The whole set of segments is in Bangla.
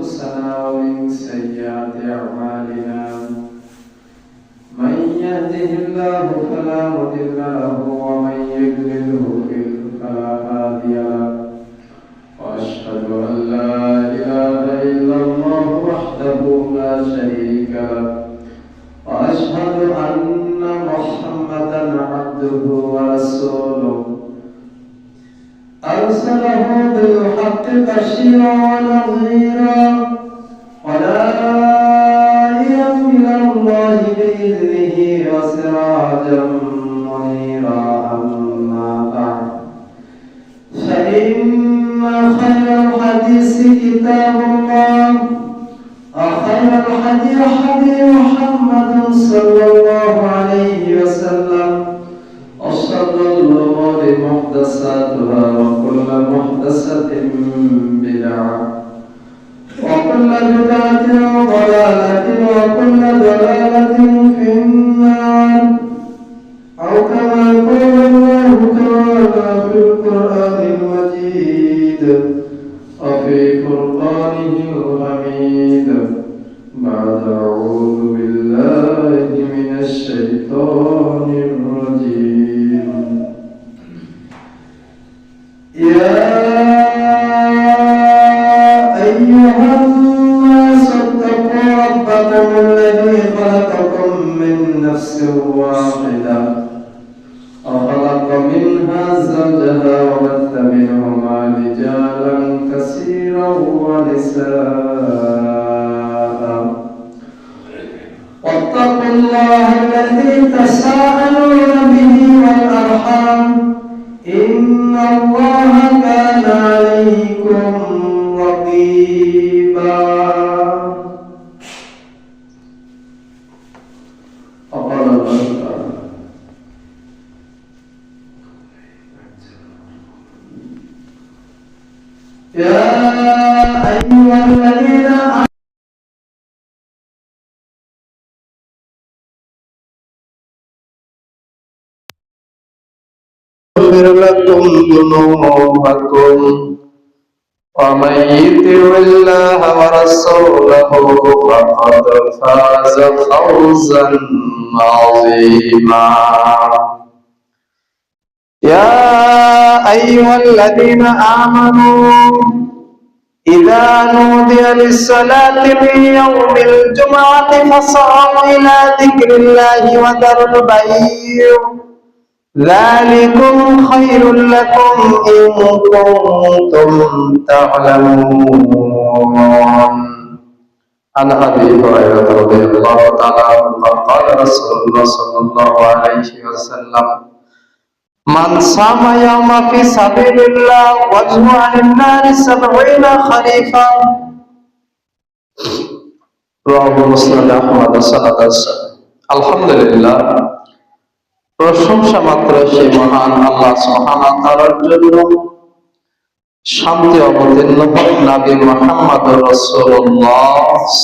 أنفسنا ومن سيئات أعمالنا من يهده الله فلا مضل له ومن يضلله فلا هادي له وأشهد أن لا إله إلا الله وحده لا شريك له وأشهد أن محمدا عبده ورسوله أرسله بالحق بشيرا ونذيرا وداعيا إلى الله بإذنه وسراجا منيرا أما بعد فإن خير الحديث كتاب الله وخير الهدي هدي محمد صلى الله عليه وسلم وشر الأمور محدثاتها وكل محدثة بدعة وكل بدعة ضلالة وكل ضلالة في النار أو كما قال الله تعالى في القرآن المجيد وفي فرقانه الحميد بعد أعوذ بالله من الشيطان الرجيم يا أيها الناس اتقوا ربكم الذي خلقكم من نفس واحدة وخلق منها زوجها وبث منهما رجالا كثيرا ونساء واتقوا الله الذي تساءلون به والأرحام إن الله كان عليكم رقيبا وقال الله تعالى يا أيها الذين يغفر لكم ذنوبكم ومن يطع الله ورسوله فقد فاز فوزا عظيما يا أيها الذين آمنوا إذا نودي للصلاة من يوم الجمعة فاسعوا إلى ذكر الله وذروا البيع ذلكم خير لكم إن كنتم تعلمون. عن أبي هريرة رضي الله تعالى عنه قال رسول الله صلى الله عليه وسلم من صام يوم في سبيل الله وجه عن النار 70 خريفا رواه مسند أحمد سند আলহামদুলিল্লাহ, প্রশংসা মাত্র সেই মহান আল্লাহ সুবহানাহু ওয়া তাআলার জন্য। শান্তি অবতীর্ণ হোক নবী মুহাম্মদ রাসূলুল্লাহ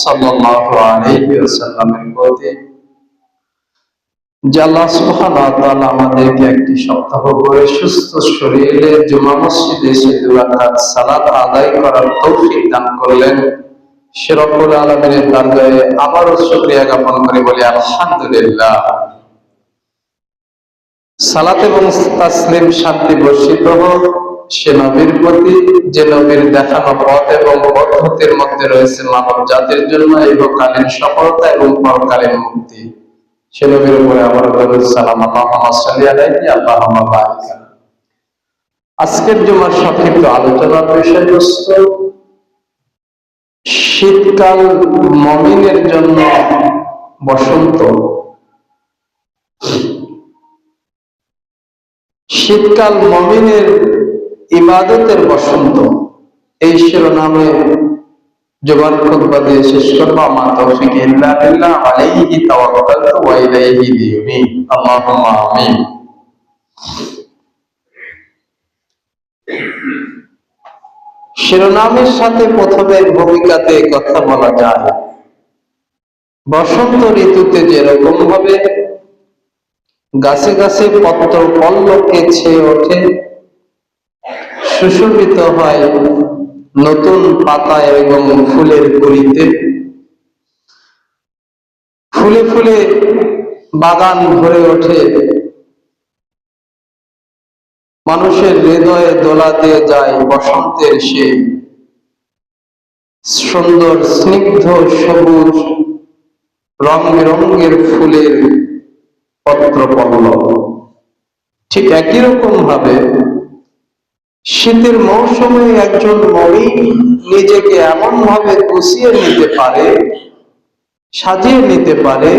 সাল্লাল্লাহু আলাইহি ওয়াসাল্লামের প্রতি। যে আল্লাহ সুবহানাহু ওয়া তাআলা আমাদেরকে একটি সপ্তাহ ধরে সুস্থ শরীরে জুমা মসজিদে এসে 2 রাকাত সালাত আদায় করার তৌফিক দান করলেন, সে রব্বুল আলামিনের দরবারে আবারও শুকরিয়া জ্ঞাপন করে বলি আলহামদুলিল্লাহ। সালাত এবং তাসলিম শান্তি বর্ষিত হোক সে নবীর প্রতি, যে নবীর দেখানো পথ এবং পদ্ধতির মধ্যে রয়েছে মানব জাতির জন্য ইহকালীন সফলতা এবং পরকালীন মুক্তি। সে নবীর উপরে আমার দরুদ সালাম আল্লাহুম্মা সাল্লি আলাইহি আল্লাহুম্মা বারিক। আজকের জুমার সংক্ষিপ্ত আলোচনার বিষয়বস্তু শীতকাল মুমিনের জন্য বসন্ত। শীতকাল মুমিনের ইবাদতের বসন্ত, এই শিরোনামে জুমার খুতবা দিয়ে শেষ করব। মা তৌফিক ইল্লা বিল্লাহ, আলাইহি তাওয়াক্কালতু ওয়া ইলাইহি উনীব। আল্লাহুম্মা আমিন। শিরোনামের সাথে প্রথমে ভূমিকাতে কথা বলা যায়। বসন্ত ঋতুতে যেরকম ভাবে গাছে গাছে পত্র পল্লবে ছেয়ে ওঠে, সুশোভিত হয়, নতুন পাতা এবং ফুলের কলিতে ফুলে ফুলে বাগান ভরে ওঠে, মানুষের হৃদয়ে দোলা দিয়ে যায় বসন্তের সেই সুন্দর স্নিগ্ধ সবুজ রং বেরঙের ফুলের পত্র পল্লব। ঠিক একই রকম ভাবে শীতের মৌসুমে একজন মুমিন নিজেকে এমন ভাবে গুছিয়ে নিতে পারে, সাজিয়ে নিতে পারে,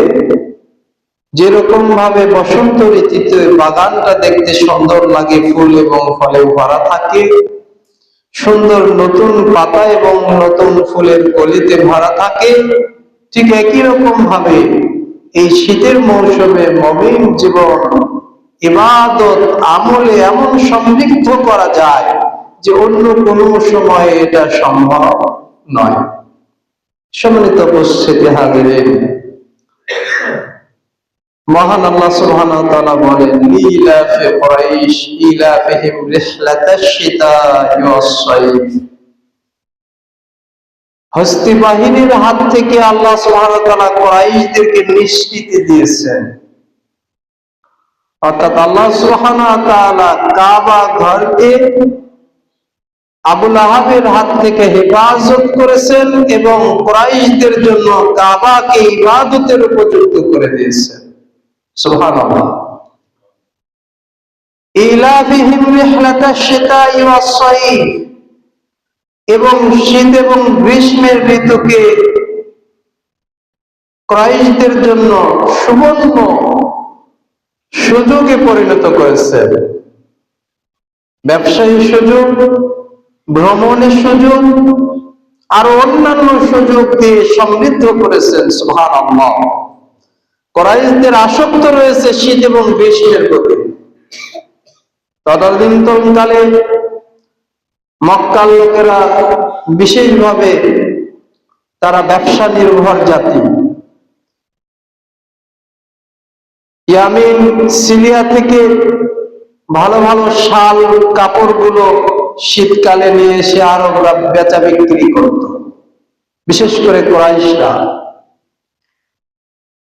যেরকম ভাবে বসন্ত ঋতুতে বাগানটা দেখতে সুন্দর লাগে, ফুল এবং ফলে ভরা থাকে, সুন্দর নতুন পাতা এবং নতুন ফুলের কলিতে ভরা থাকে, ঠিক একই রকম ভাবে এই শীতের মৌসুমে মুমিন জীবন ইবাদত আমলে এমন সমৃদ্ধ করা যায় যে অন্য কোনো সময়ে এটা সম্ভব নয়। সম্মানিত উপস্থিতি হাজিরিন, মহান আল্লাহ সুবহানাহু ওয়া তাআলা বলেন, ইলাফি কুরাইশ ইলাফিহিম রিহলাতাশ শিতা'i ওয়াস-সাইফ। হস্তি বাহিনীর হাত থেকে আল্লাহ সুবহানাহু ওয়া তাআলা কুরাইশদেরকে নিষ্কৃতি দিয়েছেন। অর্থাৎ আল্লাহ সুবহানাহু ওয়া তাআলা কাবা ঘরকে আবু লাহাবের হাত থেকে হেফাজত করেছেন এবং কুরাইশদের জন্য কাবাকে ইবাদতের উপযুক্ত করে দিয়েছেন। সুবহানাল্লাহ। ইলাফিহিম রিহলাতাশ শিতা'i ওয়াস-সাইফ, এবং শীত এবং গ্রীষ্মের ঋতুকে কুরাইশদের জন্য সুবর্ণ সুযোগে পরিণত করেছেন। ব্যবসায়ী সুযোগ, ভ্রমণের সুযোগ, আর অন্যান্য সুযোগ দিয়ে সমৃদ্ধ করেছেন। সুবহানাল্লাহ। কুরাইশদের আসক্ত রয়েছে শীত এবং গ্রীষ্মের প্রতি। তদানীন্তনকালে মক্কার লোকেরা বিশেষভাবে তারা ব্যবসা নির্ভর জাতি। ইয়ামিন, সিরিয়া থেকে ভালো ভালো শাল কাপড়গুলো শীতকালে নিয়ে এসে আরবরা বেচা বিক্রি করত, বিশেষ করে কুরাইশরা।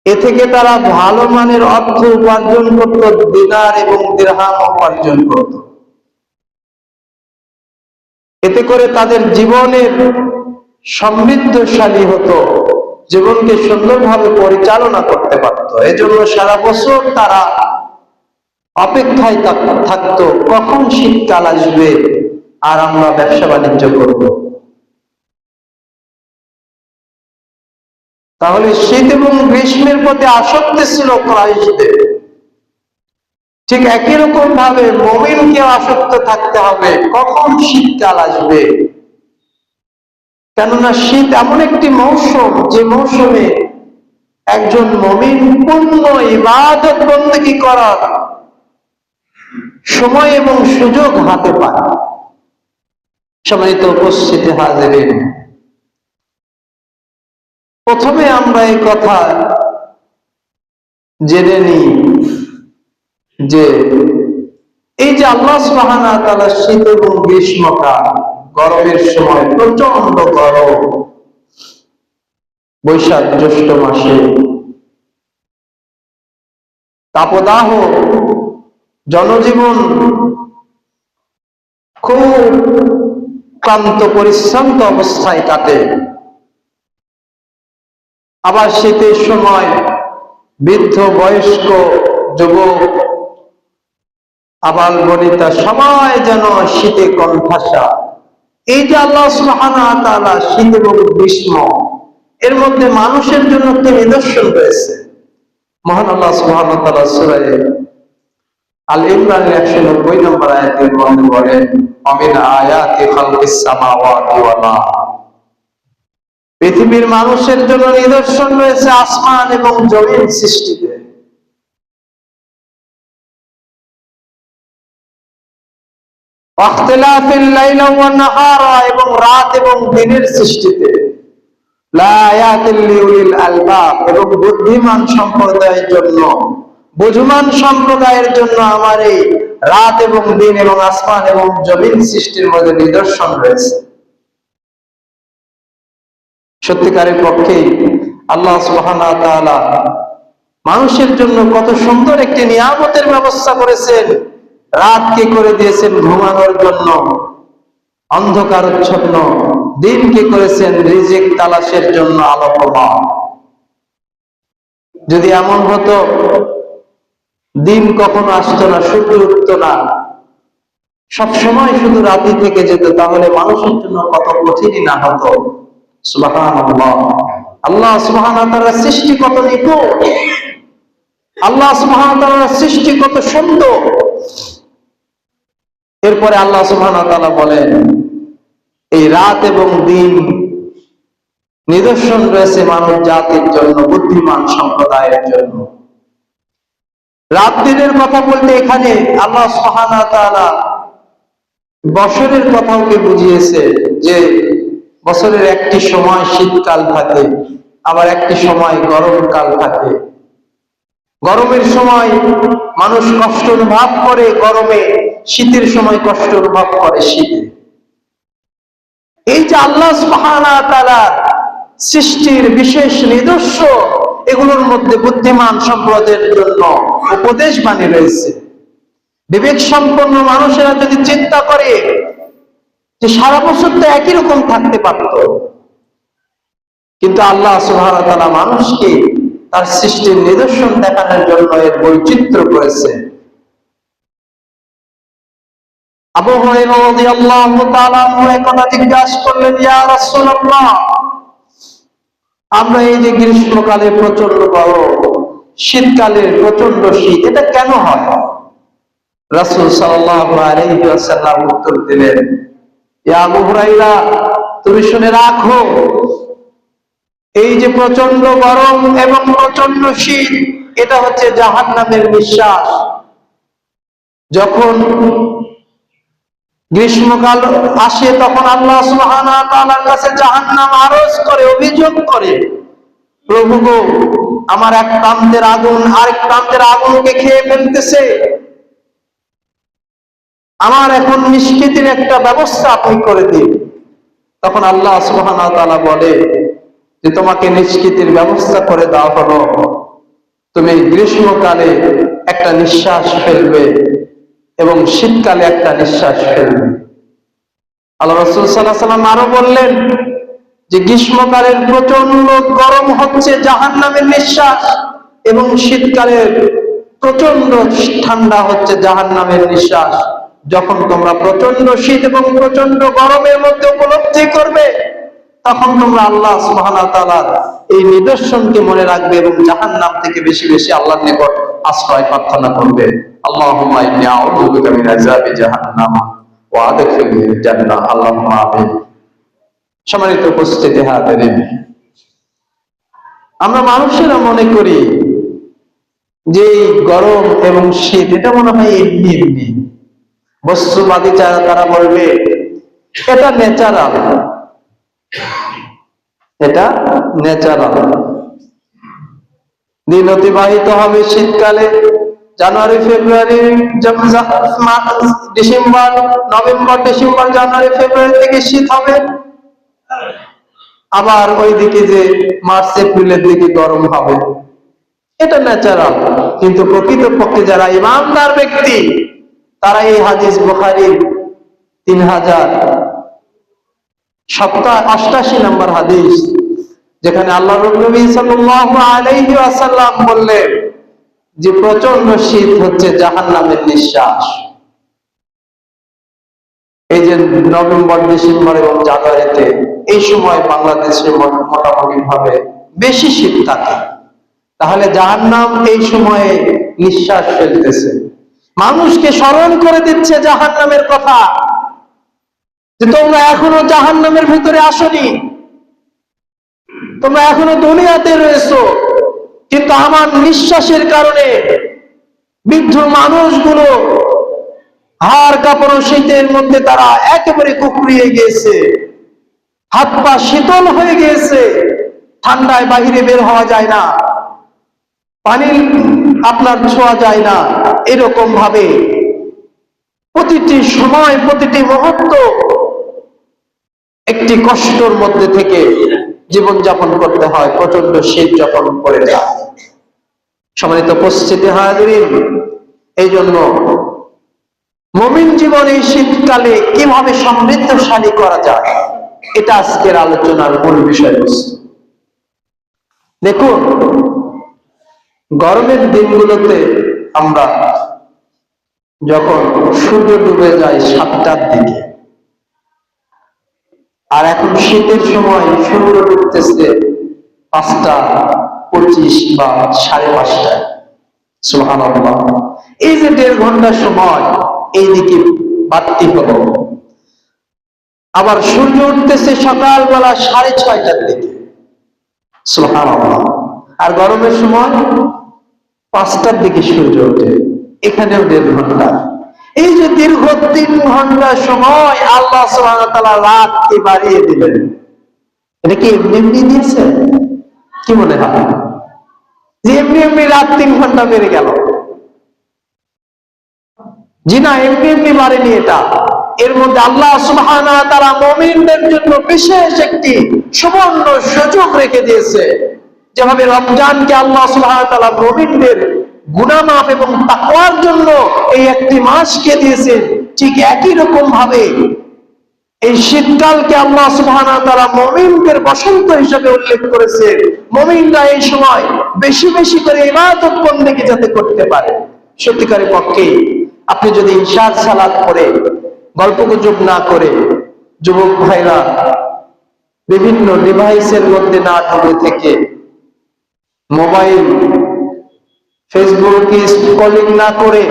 এ থেকে তারা ভালো মানের অর্থ উপার্জন করত, দিনার এবং দিরহাম উপার্জন করত। এতে করে তাদের জীবনের সমৃদ্ধশালী হতো, জীবনকে সুন্দরভাবে পরিচালনা করতে পারত। এজন্য সারা বছর তারা অপেক্ষায় থাকতো কখন শীতকাল আসবে আর আমরা ব্যবসা বাণিজ্য করব। তাহলে শীত এবং গ্রীষ্মের প্রতি আসক্তি ছিল কুরাইশদের। ঠিক একই রকম ভাবে মুমিনকে আসক্ত থাকতে হবে কখন শীতকাল আসবে। কেননা শীত এমন একটি মৌসুম, যে মৌসুমে একজন মুমিন পূর্ণ ইবাদত বন্দেগী করার সময় এবং সুযোগ হাতে পায়। সম্মানিত উপস্থিতি হাজিরিন, প্রথমে আমরা এই কথা জেনে নিই যে এই যে আল্লাহ সুবহানাহু ওয়া তাআলা শীত এবং গ্রীষ্মকাল, গরমের সময় প্রচন্ড গরম, বৈশাখ জ্যৈষ্ঠ মাসে তাপদাহ, জনজীবন খুব ক্লান্ত পরিশ্রান্ত অবস্থায় কাটে। আবার শীতের সময় বৃদ্ধ, বয়স্ক, যুবক, আবাল বনিতা সবাই যেন শীতে কণ্ঠাসা। এই যে আল্লাহ সুবহানাহু ওয়া তাআলা শীত এবং গ্রীষ্ম, এর মধ্যে মানুষের জন্য একটি নিদর্শন রয়েছে। মহান আল্লাহ সুবহানাহু ওয়া তাআলা সূরা আল ইমরানের 190 নম্বর আয়াতের মধ্যে বলেন, আমিন আয়াতি খালকিস সামাওয়াতি ওয়াল আরদ। পৃথিবীর মানুষের জন্য নিদর্শন রয়েছে আসমান এবং জমিন সৃষ্টিতে। ওয়াখতিলাফিল লাইলি ওয়ান নাহারা, এবং রাত এবং দিনের সৃষ্টিতে। লা আয়াতিল লিউলিল আলবাব, এবং বুদ্ধিমান সম্প্রদায়ের জন্য, বুঝমান সম্প্রদায়ের জন্য আমার এই রাত এবং দিন এবং আসমান এবং জমিন সৃষ্টির মধ্যে নিদর্শন রয়েছে। সত্যিকারের পক্ষে আল্লাহ সুবহানাহু ওয়া তাআলা মানুষের জন্য কত সুন্দর একটি নিয়ামতের ব্যবস্থা করেছেন। রাতকে করে দিয়েছেন ঘুমানোর জন্য অন্ধকারচ্ছন্ন, দিনকে করেছেন রিজিক তালাশের জন্য আলোকময়। যদি এমন হতো দিন কখনো আসতো না, সূর্য উঠতো না, সবসময় শুধু রাতি থেকে যেত, তাহলে মানুষের জন্য কত কঠিনই না হতো। সুবহানাল্লাহ। আল্লাহ সুবহানাহু ওয়া তাআলার সৃষ্টি কত নিখুঁত, আল্লাহ সুবহানাহু ওয়া তাআলার সৃষ্টি কত সুন্দর। এরপরে আল্লাহ সুবহানাহু ওয়া তাআলা বলেন, এই রাত এবং দিন নিদর্শন রয়েছে মানব জাতির জন্য, বুদ্ধিমান সম্প্রদায়ের জন্য। রাত দিনের কথা বলতে এখানে আল্লাহ সুবহানাহু ওয়া তাআলা বছরের কথাকে বুঝিয়েছে, যে বছরের একটি সময় শীতকাল থাকে, আবার একটি সময় গরমকাল থাকে। গরমের সময় মানুষ কষ্ট অনুভব করে গরমে, শীতের সময় কষ্ট অনুভব করে শীতে। এই যে আল্লাহ সুবহানাহু ওয়া তাআলা সৃষ্টির বিশেষ নিদর্শন, এগুলোর মধ্যে বুদ্ধিমান সম্প্রদায়ের জন্য উপদেশ বাণী রয়েছে। বিবেক সম্পন্ন মানুষেরা যদি চিন্তা করে যে সারা বছর তো একই রকম থাকতে পারত, কিন্তু আল্লাহ সুবহানাহু ওয়া তাআলা মানুষকে তার সৃষ্টির নিদর্শন দেখানোর জন্য এর বৈচিত্র্য করেছে। আবু হুরায়রা রাদিয়াল্লাহু তাআলা আনহু একথা জিজ্ঞাসা করলেন, ইয়া রাসূলুল্লাহ, আমরা এই যে গ্রীষ্মকালে প্রচন্ড গরম, শীতকালে প্রচন্ড শীত, এটা কেন হয়? রাসূল সাল্লাল্লাহু আলাইহি ওয়াসাল্লাম উত্তর দিলেন, ইয়া আবু হুরায়রা, তুমি শুনে রাখো, এই যে প্রচন্ড গরম এবং প্রচন্ড শীত, এটা হচ্ছে জাহান্নামের নিঃশ্বাস। যখন গ্রীষ্মকাল আসে তখন আল্লাহ সুবহানাহু ওয়া তাআলার কাছে জাহান্নাম আরজ করে, অভিযোগ করে, প্রভু গো, আমার এক প্রান্তের আগুন আরেক প্রান্তের আগুনকে খেয়ে ফেলতেছে, আমার এখন নিষ্কৃতির একটা ব্যবস্থা আপনি করে দিন। তখন আল্লাহ সুবহানাহু ওয়া তাআলা বলে যে তোমাকে নিষ্কৃতির ব্যবস্থা করে দেওয়া হলো, তুমি গ্রীষ্মকালে একটা নিঃশ্বাস ফেলবে এবং শীতকালে একটা নিঃশ্বাস ফেলবে। আল্লাহ রাসূল সাল্লাল্লাহু আলাইহি ওয়াসাল্লাম আরো বললেন যে গ্রীষ্মকালের প্রচন্ড গরম হচ্ছে জাহান্নামের নিঃশ্বাস, এবং শীতকালের প্রচন্ড ঠান্ডা হচ্ছে জাহান্নামের নিঃশ্বাস। যখন তোমরা প্রচন্ড শীত এবং প্রচন্ড গরমের মধ্যে উপলব্ধি করবে, তখন তোমরা আল্লাহ সুবহানাহু ওয়া তাআলার এই নিদর্শনকে মনে রাখবে এবং জাহান্নাম থেকে বেশি বেশি আল্লাহর নিকট আশ্রয় প্রার্থনা করবে। আল্লাহুম্মা ইন্নী আউযু বিকা মিন আযাবি জাহান্নাম ওয়া আদখিলনিল জান্নাহ। আল্লাহুম্মা আমিন। সম্মানিত উপস্থিতি, হাজিরিন, আমরা মানুষেরা মনে করি যে গরম এবং শীত এটা মনে হয় এমনি এমনি। বস্তুবাদী যারা, তারা বলবে এটা ন্যাচারাল, এটা ন্যাচারাল। দিন অতিবাহিত হবে শীতকালে, জানুয়ারি ফেব্রুয়ারি ডিসেম্বর, নভেম্বর ডিসেম্বর জানুয়ারি ফেব্রুয়ারি থেকে শীত হবে, আবার ওই দিকে যে মার্চ এপ্রিলের দিকে গরম হবে, এটা ন্যাচারাল। কিন্তু প্রকৃতপক্ষে যারা ইমানদার ব্যক্তি, তারা এই হাদিস বুখারীর 3088 নম্বর হাদিস, যেখানে আল্লাহর নবী সাল্লাল্লাহু আলাইহি ওয়াসাল্লাম বললেন যে প্রচন্ড শীত হচ্ছে জাহান্নামের নিঃশ্বাস। এই যে নভেম্বর, ডিসেম্বর এবং জানুয়ারিতে, এই সময় বাংলাদেশে মোটামুটি ভাবে বেশি শীত থাকে, তাহলে জাহান্নাম এই সময়ে নিঃশ্বাস ফেলতেছে, মানুষকে স্মরণ করে দিচ্ছে জাহান্নামের কথা, যে তোমরা এখনো জাহান্নামের ভিতরে আসনি, তোমরা এখনো দুনিয়াতে রয়েছো, কিন্তু আমার নিঃশ্বাসের কারণে বৃদ্ধ মানুষগুলো হাড় কাঁপানো শীতের মধ্যে তারা একেবারে কুকড়িয়ে গিয়েছে, হাত পা শীতল হয়ে গিয়েছে, ঠান্ডায় বাহিরে বের হওয়া যায় না, পানি আপনার ছোঁয়া যায় না। এরকম ভাবে প্রতিটি সময়, প্রতিটি মুহূর্ত একটি কষ্টের মধ্যে থেকে জীবন যাপন করতে হয়, প্রচন্ড শীত যখন পড়ে যায়। সম্মানিত উপস্থিতি হাজিরিন, এই জন্য মুমিন জীবন এই শীতকালে কিভাবে সমৃদ্ধশালী করা যায়, এটা আজকের আলোচনার মূল বিষয়বস্তু। দেখুন, গরমের দিনগুলোতে আমরা যখন সূর্য ডুবে যায় 7টার দিকে, আর এখন শীতের সময় সূর্য ডুবতেছে 5টা 25 বা 5:30টায়। সুবহানাল্লাহ, এই যে 1.5 ঘন্টা সময় এইদিকে বাড়তি হলো। আবার সূর্য উঠতেছে সকালবেলা 6:30টার দিকে। সুবহানাল্লাহ, আর গরমের সময় 5টার দিকে সূর্য ওঠে, এখানেও 1.5 ঘন্টা। এই যে দীর্ঘ 3 ঘন্টা সময় আল্লাহ সুবহানাহু ওয়া তাআলা রাতকে বাড়িয়ে দিলেন, এটা কি এমনি এমনি দিয়েছে? কি মনে হয় যে এমনি এমনি রাত 3 ঘন্টা বেড়ে গেল? জি না, এমনি এমনি বাড়েনি এটা। এর মধ্যে আল্লাহ সুবহানাহু ওয়া তাআলা মুমিনদের জন্য বিশেষ একটি সুবর্ণ সুযোগ রেখে দিয়েছে। যেভাবে রমজানকে আল্লাহ সুবহানাহু ওয়া তাআলা মুমিনদের গুনাহ মাফ এবং তাকওয়ার জন্য এই একটি মাসকে দিয়েছেন, ঠিক একই রকম ভাবে এই শীতকালকে আল্লাহ সুবহানাহু ওয়া তাআলা মুমিনদের বসন্ত হিসেবে উল্লেখ করেছে। মুমিনরা এই সময় বেশি বেশি করে ইবাদত বন্দেগী যাতে করতে পারে। সত্যিকারের পক্ষে আপনি যদি ইশার সালাত পড়ে গল্পগুজব না করে, যুবক ভাইরা বিভিন্ন ডিভাইসের মধ্যে না ডুবে থেকে, মোবাইল ফেসবুক স্ক্রলিং না করে,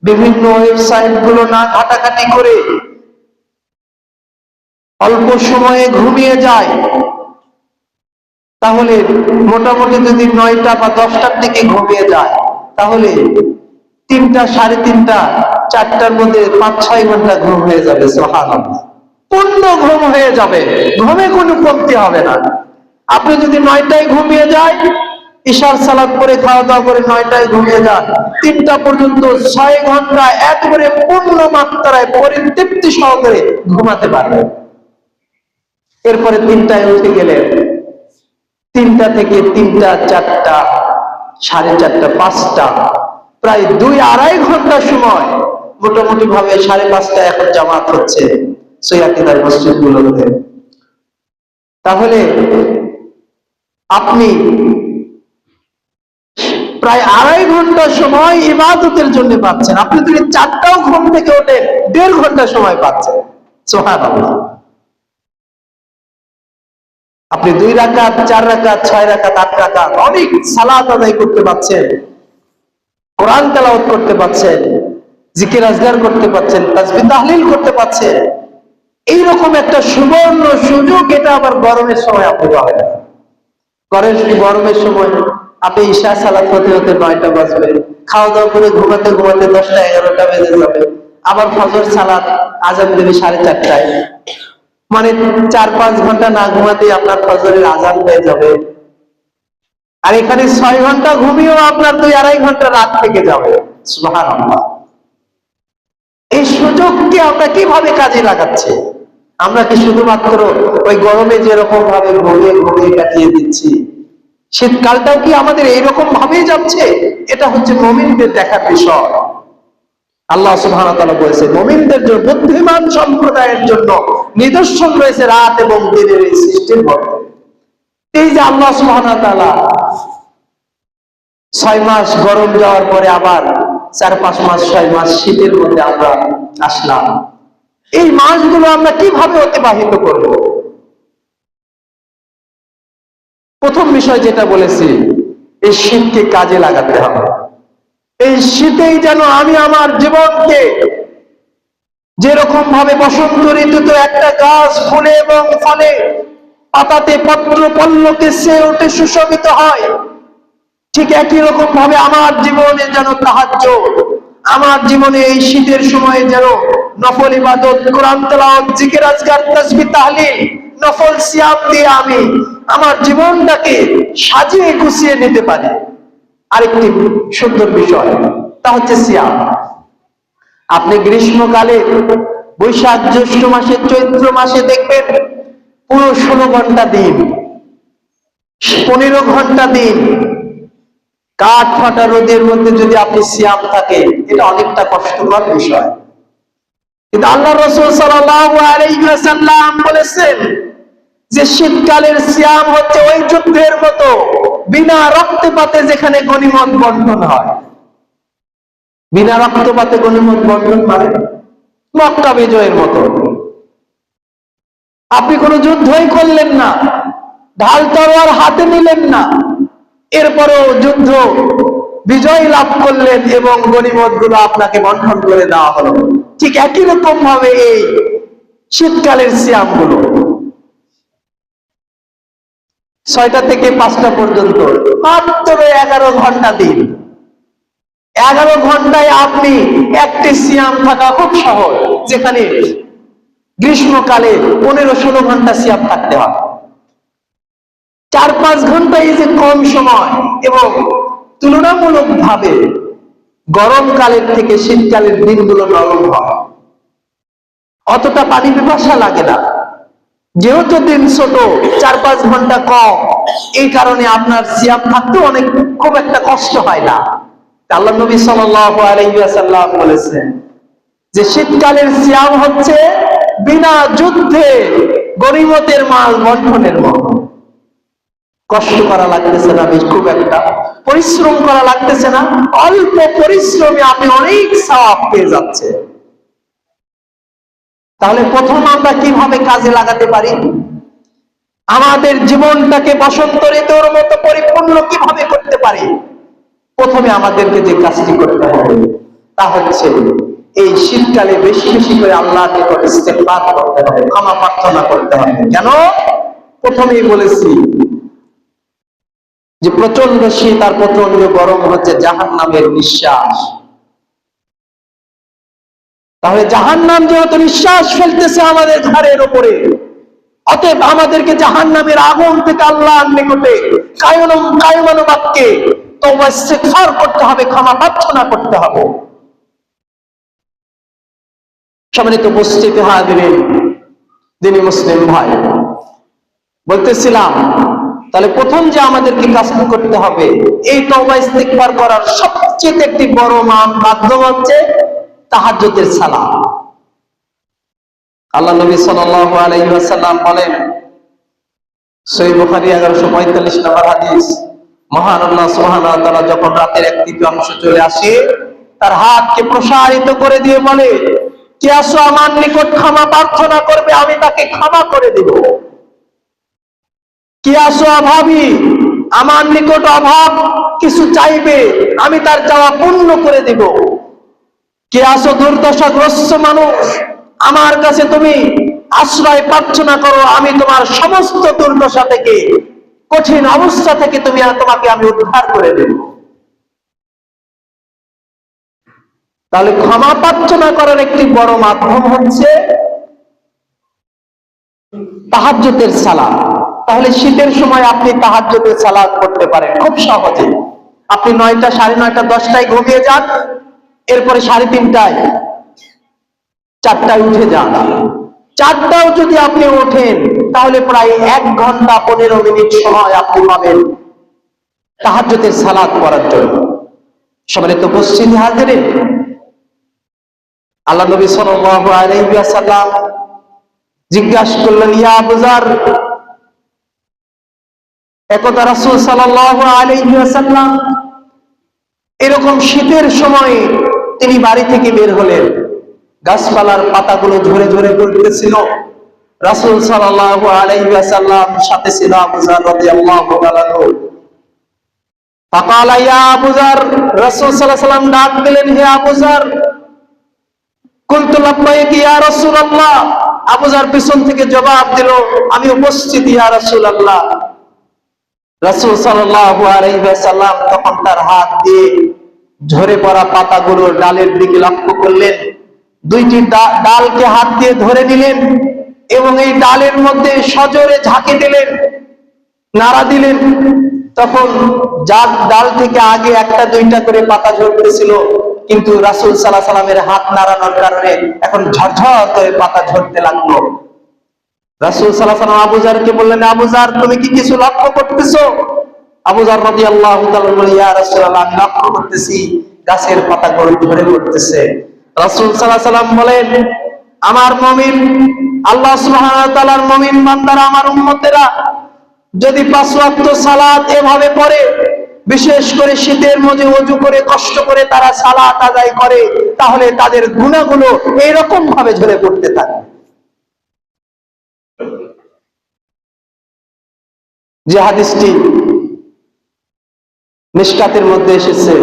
বিভিন্ন ওয়েবসাইট গুলো না ঘাটাঘাটি করে অল্প সময়ে ঘুমিয়ে যায়, তাহলে মোটামুটি যদি 9টা বা 10টার দিকে ঘুমিয়ে যায়, তাহলে 3টা 3:30 4টার মধ্যে 5-6 ঘন্টা ঘুম হয়ে যাবে। সুবহানাল্লাহ, পূর্ণ ঘুম হয়ে যাবে, ঘুমে কোনো কমতি হবে না। আপনি যদি 9টায় ঘুমিয়ে যায়, ইশার সালাত পরে খাওয়া দাওয়া করে 9টায় ঘুমিয়ে যান, 3টা পর্যন্ত 6 ঘন্টা একবারে পূর্ণ মাত্রায় পরিতৃপ্তি সহকারে ঘুমাতে পারবেন। এরপরে 3টায় উঠে গেলেন, 3টা থেকে 3টা 4টা 4:30 5টা, প্রায় 2-2.5 ঘন্টা সময় মোটামুটি ভাবে 5:30টায় এখন জামাত হচ্ছে সৈয়দার মসজিদ গুলোতে। তাহলে আপনি প্রায় 2.5 ঘন্টা সময় ইবাদতের জন্য পাচ্ছেন। আপনি যদি 4টাও ঘুম থেকে ওঠেন, 1.5 ঘন্টা সময় পাচ্ছেন। সুবহানাল্লাহ, আপনি 2 রাকাত 4 রাকাত 6 রাকাত 8 রাকাত অনেক সালাত আদায় করতে পারছেন, কোরআন তেলাওয়াত করতে পারছেন, জিকির আজকার করতে পারছেন, তাসবিহ তাহলিল করতে পারছেন। এইরকম একটা সুবর্ণ সুযোগ, এটা আবার গরমের সময় আপনি পাবেন না। গরমের সময় আপনি ইশা সালাত হতে হতে 9টা বাজবে, খাওয়া দাওয়া করে ঘুমাতে ঘুমাতে 10টা 11টা বেজে যাবে, আবার ফজর সালাত আজান দেবে 4:30টায়, মানে 4-5 ঘন্টা না ঘুমাতে আপনার ফজরের আজান হয়ে যাবে। আর এখানে 6 ঘন্টা ঘুমিয়েও আপনার 2-2.5 ঘন্টা রাত থেকে যাবে। সুবহানাল্লাহ, এই সুযোগকে আমরা কিভাবে কাজে লাগাচ্ছি? আমরা কি শুধুমাত্র ওই গরমে যেরকম ভাবে ঘুমিয়ে ঘুমিয়ে কাটিয়ে দিচ্ছি, শীতকালটাও কি আমাদের এইরকম ভাবেই যাচ্ছে? এটা হচ্ছে মুমিনদের দেখার বিষয়। আল্লাহ সুবহানাহু ওয়া তাআলা বলেছেন, মুমিনদের জন্য, বুদ্ধিমান সম্প্রদায়ের জন্য নিদর্শন রয়েছে রাত এবং দিনের এই সৃষ্টির মধ্যে। এই যে আল্লাহ সুবহানাহু ওয়া তাআলা 6 মাস গরম যাওয়ার পরে আবার 4-5 মাস 6 মাস শীতের মধ্যে আমরা আসলাম, এই মাসগুলো আমরা কিভাবে অতিবাহিত করব? প্রথম বিষয় যেটা বলেছি, এই শীতকে কাজে লাগাতে হবে। এই শীতেই যেন আমি আমার জীবনকে, যেরকম ভাবে বসন্ত ঋতুতে একটা গাছ ফুলে এবং ফলে, পাতাতে পত্র পল্লবে সেয়ে ওঠে, সুশোভিত হয়, ঠিক একই রকম ভাবে আমার জীবনে যেন তাহাজ্জুদ, আমার জীবনে এই শীতের সময়ে যেন নফল ইবাদত, কোরআন তেলাওয়াত, জিকির আজকার, তাসবিহ তাহলিল, নফল সিয়াম দিয়ে আমি আমার জীবনটাকে সাজিয়ে গুছিয়ে নিতে পারি। আরেকটি সুন্দর বিষয়, তা হচ্ছে সিয়াম। আপনি গ্রীষ্মকালে বৈশাখ জ্যৈষ্ঠ মাসে, চৈত্র মাসে দেখবেন পুরো 16 ঘন্টা দিন, 15 ঘন্টা দিন কাঠ ফাটা রোদের মধ্যে যদি আপনি সিয়াম থাকেন, এটা অনেকটা কষ্টকর বিষয়। কিন্তু আল্লাহ রাসূল সাল্লাল্লাহু আলাইহি ওয়াসাল্লাম বলেছেন যে শীতকালের সিয়াম হচ্ছে ওই যুদ্ধের মতো, বিনা রক্তপাতে যেখানে গনিমত বন্টন হয়। বিনা রক্তপাতে গনিমত বন্টন মানে মক্কা বিজয়ের মতো। আপনি কোনো যুদ্ধই করলেন না, ঢাল তরোয়ার হাতে নিলেন না, এরপরেও যুদ্ধ বিজয় লাভ করলেন এবং গনিমত গুলো আপনাকে বন্টন করে দেওয়া হলো। ঠিক একই রকম ভাবে এই শীতকালের সিয়াম গুলো 6টা থেকে 5টা পর্যন্ত মাত্র 11 ঘন্টা দিন। 11 ঘন্টায় আপনি একটি সিয়াম থাকা খুব সহজ, যেখানে গ্রীষ্মকালে 15-16 ঘন্টা সিয়াম থাকতে হয়। 4-5 ঘন্টায় যে কম সময়, এবং তুলনামূলক ভাবে গরমকালের থেকে শীতকালের দিনগুলো নরম হয়, অতটা পানি পিপাসা লাগে না। যেহেতু দিন ছোট, 4-5 ঘন্টা কম, এই কারণে আপনার সিয়াম থাকতে অনেক খুব একটা কষ্ট হয় না। আল্লাহ নবী সাল্লাল্লাহু আলাইহি ওয়াসাল্লাম বলেছেন যে শীতকালের সিয়াম হচ্ছে বিনা যুদ্ধে গনিমতের মাল বন্টনের মতো। কষ্ট করা লাগতেছে না, খুব একটা পরিশ্রম করা লাগতেছে না, অল্প পরিশ্রমে আপনি অনেক সওয়াব পেয়ে যাচ্ছেন। তাহলে প্রথম আমরা কিভাবে কাজে লাগাতে পারি? আমাদের জীবনটাকে বসন্ত ঋতুর মতো পরিপূর্ণ কিভাবে করতে পারি? প্রথমে আমাদেরকে যে কাজটি করতে হবে তা হচ্ছে এই শীতকালে বেশি বেশি করে আল্লাহর নিকট ইস্তেগফার করতে হবে, ক্ষমা প্রার্থনা করতে হবে। কেন? প্রথমেই বলেছি যে প্রচন্ড শীত আর প্রচন্ড গরম হচ্ছে জাহান্নামের নিঃশ্বাস। তাহলে জাহান্নাম যেহেতু নিঃশ্বাস ফেলতেছে আমাদের ঘাড়ের উপরে, অতএব আমাদেরকে জাহান্নামের আগুন থেকে আল্লাহর নিকটে কায়মানুবাদকে তওবা ইস্তেগফার করতে হবে, ক্ষমা প্রার্থনা করতে হবে। সম্মানিত উপস্থিতি হাজিরিন, যিনি মুসলিম ভাই, বলতেছিলাম তাহলে প্রথম যে আমাদেরকে কাজ করতে হবে, এই তওবা ইস্তেগফার করার সবচেয়ে একটি বড় মাধ্যম হচ্ছে তাহাজ্জুদের সালাত। আল্লাহ নবী সাল্লাল্লাহু আলাইহি ওয়াসাল্লাম বলেন, সহিহ বুখারী 1145 নম্বর হাদিস, মহান আল্লাহ সুবহানাহু ওয়া তাআলা যখন রাতের 1/3 চলে আসে, তার হাতকে প্রসারিত করে দিয়ে বলে, কে আসো আমার নিকট ক্ষমা প্রার্থনা করবে, আমি তাকে ক্ষমা করে দেব। কে আসো অভাবী, আমার নিকট অভাব কিছু চাইবে, আমি তার চাওয়া পূর্ণ করে দেব। কে আসো দুর্দশাগ্রস্ত মানুষ, আমার কাছে তুমি আশ্রয় প্রার্থনা করো, আমি তোমার সমস্ত দুর্দশা থেকে, কঠিন অবস্থা থেকে তোমাকে আমি উদ্ধার করে দেব। তাহলে ক্ষমা প্রার্থনা করার একটি বড় মাধ্যম হচ্ছে তাহাজ্জুদের সালাত। তাহলে শীতের সময় আপনি তাহাজ্জুদের সালাত করতে পারেন খুব সহজে। আপনি 9টা, 9:30, 10টায় ঘুমিয়ে যান, এরপরে 3:30টায় 4টায় উঠে যান। 4টাও যদি আপনি ওঠেন, তাহলে প্রায় 1 ঘন্টা 15 মিনিট সময় আপনি পাবেন তাহাজ্জুদের সালাত করার জন্য। সম্মানিত উপস্থিতি হাজিরিন, আল্লাহ নবী সাল্লাল্লাহু আলাইহি ওয়াসাল্লাম জিজ্ঞাসা করলেন, ইয়া আবু যার, একদা রাসূল সাল্লাল্লাহু আলাইহি ওয়াসাল্লাম এরকম শীতের সময় তিনি বাড়ি থেকে বের হলেন, গাছপালার পাতাগুলো ঝরে ঝরে পড়তেছিল। রাসূল সাল্লাল্লাহু আলাইহি ওয়াসাল্লাম সাথে ছিল আবু যার রাদিয়াল্লাহু তাআলা আনহু। ফাকালা ইয়া আবু যার, রাসূল সাল্লাল্লাহু আলাইহি ওয়াসাল্লাম ডাক দিলেন, হে আবু যার। কুনতু লাব্বাইক ইয়া রাসূলুল্লাহ, আবু যার পিছন থেকে জবাব দিল, আমি উপস্থিত ইয়া রাসূলুল্লাহ। রাসূল সাল্লাল্লাহু আলাইহি ওয়াসাল্লাম তখন তার হাত দিয়ে ঝরে পড়া পাতাগুলোর ডালের দিকে লক্ষ্য করলেন, 2টি ডালকে হাত দিয়ে ধরে নিলেন এবং এই ডালের মধ্যে সজোরে ঝাঁকি দিলেন, নাড়া দিলেন। তখন যার ডাল থেকে আগে 1টা-2টা করে পাতা ঝরতেছিল, কিন্তু রাসূল সাল্লাল্লাহু আলাইহি ওয়াসাল্লামের হাত নাড়ানোর কারণে এখন ঝরঝর করে পাতা ঝরতে লাগলো। রাসূল সাল্লাল্লাহু আলাইহি ওয়াসাল্লাম আবু জারকে বললেন, আবু জার তুমি কি কিছু লক্ষ্য করতেছো? আবু জার রাদিয়াল্লাহু তাআলা বললেন, ইয়া রাসূলুল্লাহ আমি লক্ষ্য করতেছি গাছের পাতাগুলো ঝরে পড়তেছে। রাসূল সাল্লাল্লাহু আলাইহি ওয়াসাল্লাম বলেন, আমার মুমিন, আল্লাহ সুবহানাহু ওয়া তাআলার মুমিন বান্দারা, আমার উম্মতেরা যদি 5 ওয়াক্ত সালাত এভাবে পড়ে, বিশেষ করে শীতের মধ্যে ওযু করে কষ্ট করে তারা সালাত আদায় করে, তাহলে তাদের গুনাহগুলো এইরকম ভাবে ঝরে পড়তে থাকে। যে হাদিসটি মিশকাতের মধ্যে এসেছে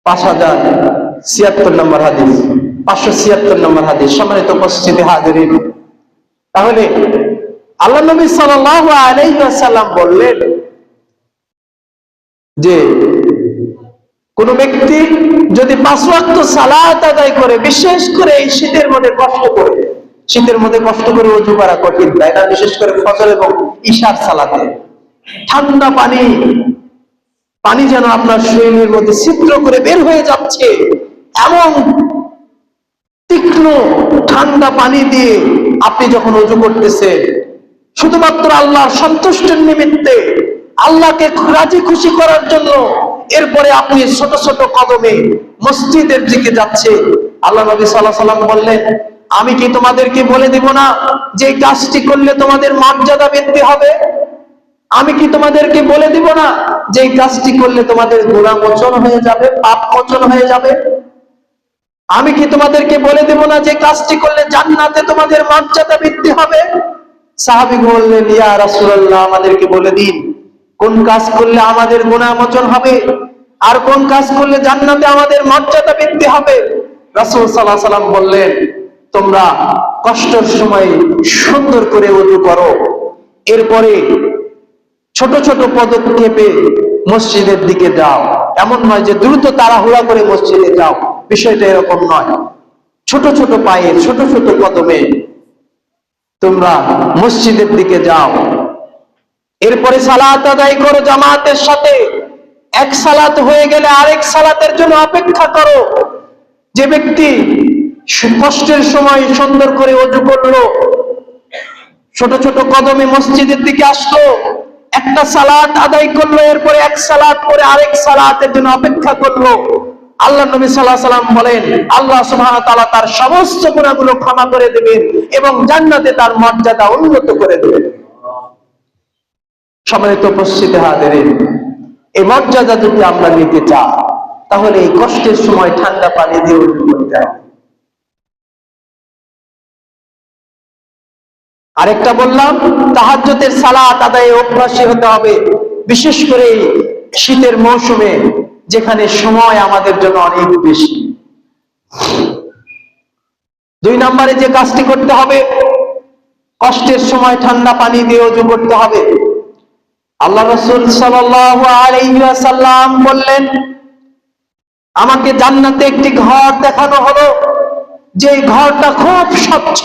5076 নম্বর হাদিস, 576 নম্বর হাদিস। সম্মানিত উপস্থিতি হাজিরিন, তাহলে আল্লাহ নবী সাল্লাল্লাহু আলাইহি ওয়াসাল্লাম বললেন যে কোন ব্যক্তি যদি 5 ওয়াক্ত সালাত আদায় করে, বিশেষ করে এই শীতের মধ্যে কষ্ট করে, শীতের মধ্যে কষ্ট করে ওযু করা কঠিন, তাই না? বিশেষ করে ফজর এবং ইশার সালাতে ঠান্ডা পানি যেন আপনার শরীরের মধ্যে ছিদ্র করে বের হয়ে যাচ্ছে, এমন তীক্ষ্ণ ঠান্ডা পানি দিয়ে আপনি যখন ওযু করতেছেন, শুধুমাত্র আল্লাহর সন্তুষ্টির নিমিত্তে, আল্লাহকে রাজি খুশি করার জন্য, এরপরে আপনি ছোট ছোট কদমে মসজিদের দিকে যাচ্ছে, আল্লাহ নবী সাল্লাল্লাহু আলাইহি ওয়াসাল্লাম বললেন, আমি কি তোমাদেরকে বলে দিব না যে কাজটি করলে তোমাদের মর্যাদা বৃদ্ধি হবে? আমি কি তোমাদেরকে বলে দিব না যে কাজটি করলে তোমাদের গুনাহ মোচন হয়ে যাবে, পাপ মোচন হয়ে যাবে? আমি কি তোমাদেরকে বলে দেব না যে কাজটি করলে জান্নাতে তোমাদের মর্যাদা বৃদ্ধি হবে? সাহাবী বললেন, ইয়া রাসূলুল্লাহ আমাদেরকে বলে দিন কোন কাজ করলে আমাদের গুনাহ মোচন হবে, আর কোন কাজ করলে জান্নাতে আমাদের মর্যাদা বৃদ্ধি হবে? রাসূল সাল্লাল্লাহু আলাইহি ওয়াসাল্লাম বললেন, তোমরা কষ্টের সময় সুন্দর করে ওযু করো, এরপরে ছোট ছোট পদক্ষেপে মসজিদের দিকে যাও। এমন নয় যে দ্রুত তাড়াহুড়া করে মসজিদে যাও, বিষয়টা এরকম নয়। ছোট ছোট পায়ে, ছোট ছোট কদমে তোমরা মসজিদের দিকে যাও, এরপরে সালাত আদায় করো জামাতের সাথে। এক সালাত হয়ে গেলে আরেক সালাতের জন্য অপেক্ষা করো। যে ব্যক্তি কষ্টের সময় সুন্দর করে ওযু করলো, ছোট ছোট কদমে মসজিদের দিকে আসলো, একটা সালাত আদায় করলো, এরপরে এক সালাত পরে আরেক সালাতের জন্য অপেক্ষা করলো, আল্লাহ নবী সাল্লাল্লাহু আলাইহি ওয়াসাল্লাম বলেন, আল্লাহ সুবহানাহু ওয়া তাআলা তার সমস্ত গুনাহগুলো ক্ষমা করে দেবেন এবং জান্নাতে তার মর্যাদা উন্নত করে দেবেন। সম্মানিত উপস্থিতি হাজিরিন, এই মর্যাদা যদি আমরা নিতে চাই, তাহলে এই কষ্টের সময় ঠান্ডা পানি দিয়ে ওযু করতে হবে। আরেকটা বললাম, তাহাজ্জুদের সালাত আদায়ে অভ্যাসী হতে হবে, বিশেষ করে শীতের মৌসুমে যেখানে সময় আমাদের জন্য অনেক বেশি। 2 নম্বরে যে কাজটি করতে হবে, কষ্টের সময় ঠান্ডা পানি দিয়ে ওযু করতে হবে। আল্লাহ রাসূল সাল্লাল্লাহু আলাইহি ওয়াসাল্লাম বললেন, আমাকে জান্নাতে একটি ঘর দেখানো হলো, যে ঘরটা খুব স্বচ্ছ,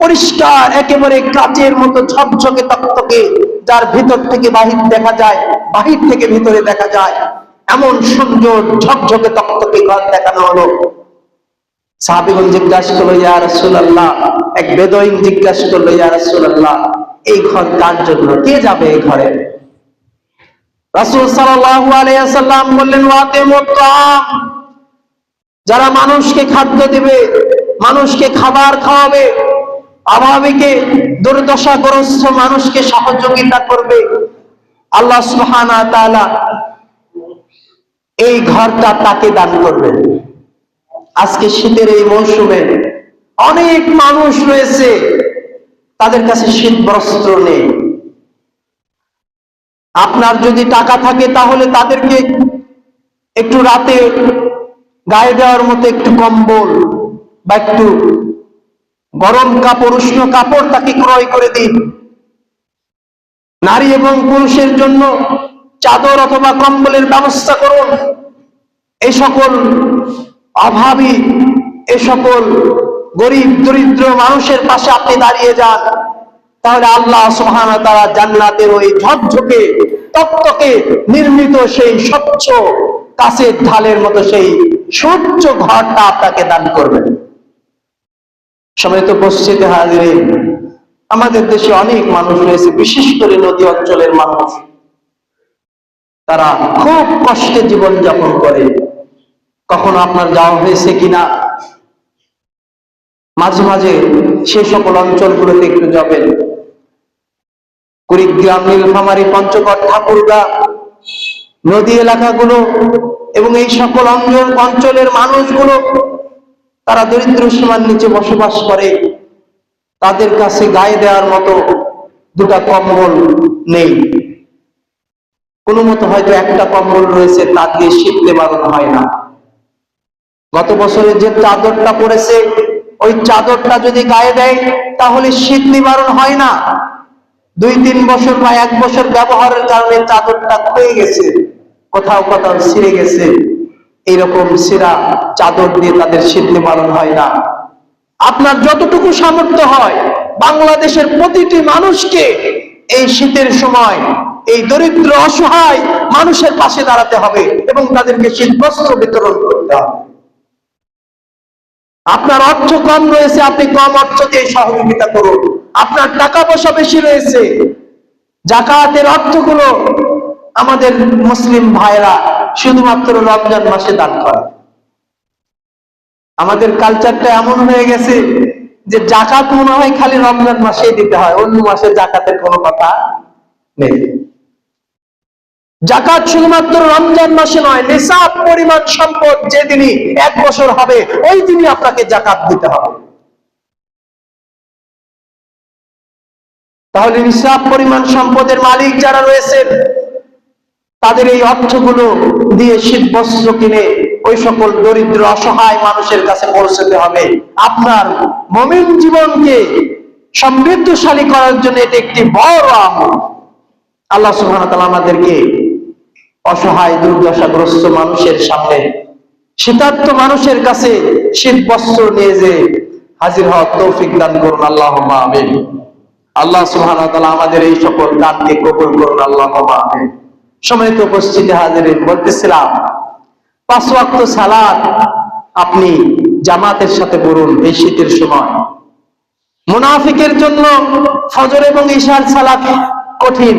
পরিষ্কার, একেবারে কাচের মতো ঝকঝকে তকতকে, যার ভিতর থেকে বাহির দেখা যায়, বাহির থেকে ভিতরে দেখা যায়, এমন সুন্দর ঝকঝকে তকতকে ঘর দেখানো হলো। সাহাবীগণ জিজ্ঞাসা করলো, ইয়া রাসূলুল্লাহ, এক বেদুইন জিজ্ঞাসা করলো, ইয়া রাসূলুল্লাহ এই ঘর কার জন্য, কে যাবে এই ঘরে? রাসূল সাল্লাল্লাহু আলাইহি ওয়াসাল্লাম বললেন, ওয়াতিমুত তাআম, যারা মানুষকে খাদ্য দিবে, মানুষকে খাবার খাওয়াবে, অভাবীকে, দুর্দশাগ্রস্ত মানুষকে সহযোগিতা করবে, আল্লাহ সুবহানাহু ওয়া তাআলা এই ঘরটা তাকে দান করবেন। আজকে শীতের এই মৌসুমে অনেক মানুষ রয়েছে, তাদের কাছে শীত বস্ত্র নেই। আপনার যদি টাকা থাকে তাহলে তাদেরকে একটু রাতে গায়ে দেওয়ার মতো একটু কম্বল বা একটু গরম কাপড়, উষ্ণ কাপড় তাকে ক্রয় করে দিন। নারী এবং পুরুষের জন্য চাদর অথবা কম্বলের ব্যবস্থা করুন। এই সকল অভাবী, এই সকল গরিব দরিদ্র মানুষের পাশে আপনি দাঁড়িয়ে যান, তাহলে আল্লাহ সুবহানাহু ওয়া তাআলা জান্নাতের ওই ঝকঝকে তকতকে নির্মিত সেই স্বচ্ছ কাঁচের ঢালের মতো সেই স্বচ্ছ ঘরটা আপনাকে দান করবেন। সম্মানিত উপস্থিতি হাজিরিন, আমাদের দেশে অনেক মানুষ রয়েছে, বিশেষ করে নদী অঞ্চলের মানুষ, তারা খুব কষ্টে জীবন যাপন করে। কখনো আপনার যাওয়া হয়েছে কিনা, মাঝে মাঝে সে সকল অঞ্চলগুলোতে একটু যাবেন। কুড়িগ্রাম, নীলফামারী, পঞ্চগড়, ঠাকুরগাঁ, নদী এলাকাগুলো এবং এই সকল অঞ্চলের মানুষগুলো, তারা দরিদ্র সীমার নিচে বসবাস করে। তাদের কাছে গায়ে দেওয়ার মতো দুটা কম্বল নেই, কোনো মতো হয়তো একটা কম্বল রয়েছে, তা দিয়ে শীত নিবারণ হয় না। গত বছরে যে চাদরটা পড়েছে, ওই চাদরটা যদি গায়ে দেয় তাহলে শীত নিবারণ হয় না। 2-3 বছর বা 1 বছর ব্যবহারের কারণে চাদরটা ক্ষয়ে গেছে, কোথাও কোথাও ছিঁড়ে গেছে। এইরকম ছিঁড়া চাদর দিয়ে তাদের শীত নিবারণ হয় না। আপনার যতটুকু সামর্থ্য হয়, বাংলাদেশের প্রতিটি মানুষকে এই শীতের সময় এই দরিদ্র অসহায় মানুষের পাশে দাঁড়াতে হবে এবং তাদেরকে শীত বস্ত্র বিতরণ করতে হবে। আপনার অর্থ কম রয়েছে, আপনি কম অর্থ দিয়ে সহযোগিতা করুন। আপনার টাকা পয়সা বেশি রয়েছে, যাকাতের অর্থগুলো আমাদের মুসলিম ভাইরা শুধুমাত্র রমজান মাসে দান করে। আমাদের কালচারটা এমন হয়ে গেছে যে যাকাত মনে হয় খালি রমজান মাসেই দিতে হয়, অন্য মাসে যাকাতের কোনো কথা নেই। যাকাত শুধুমাত্র রমজান মাসে নয়, নিসাব পরিমাণ সম্পদ যেদিনই 1 বছর হবে ওই দিনই আপনাকে যাকাত দিতে হবে। তাহলে নিসাব পরিমাণ সম্পদের মালিক যারা রয়েছেন, তাদের এই অর্থগুলো দিয়ে শীত বস্ত্র কিনে ওই সকল দরিদ্র অসহায় মানুষের কাছে পৌঁছতে হবে। আপনার মুমিন জীবনকে সমৃদ্ধশালী করার জন্য এটা একটি বড় আমল। আল্লাহ সুবহানাহু ওয়া তাআলা আমাদেরকে অসহায় দুর্দশাগ্রস্ত মানুষের সামনে, শীতার্ত মানুষের কাছে শীত বস্ত্র নিয়ে যে হাজির হওয়ার তৌফিক দান করুন, আল্লাহুম্মা আমিন। আল্লাহ সুবহানাহু ওয়া তাআলা আমাদের এই সকল দানকে কবুল করুন, আল্লাহুম্মা আমিন। সম্মানিত উপস্থিতি হাজিরিন, বলতেছিলাম 5 ওয়াক্ত সালাত আপনি জামাতের সাথে পড়ুন এই শীতের সময়। মুনাফিকের জন্য ফজর এবং ইশার সালাত কঠিন,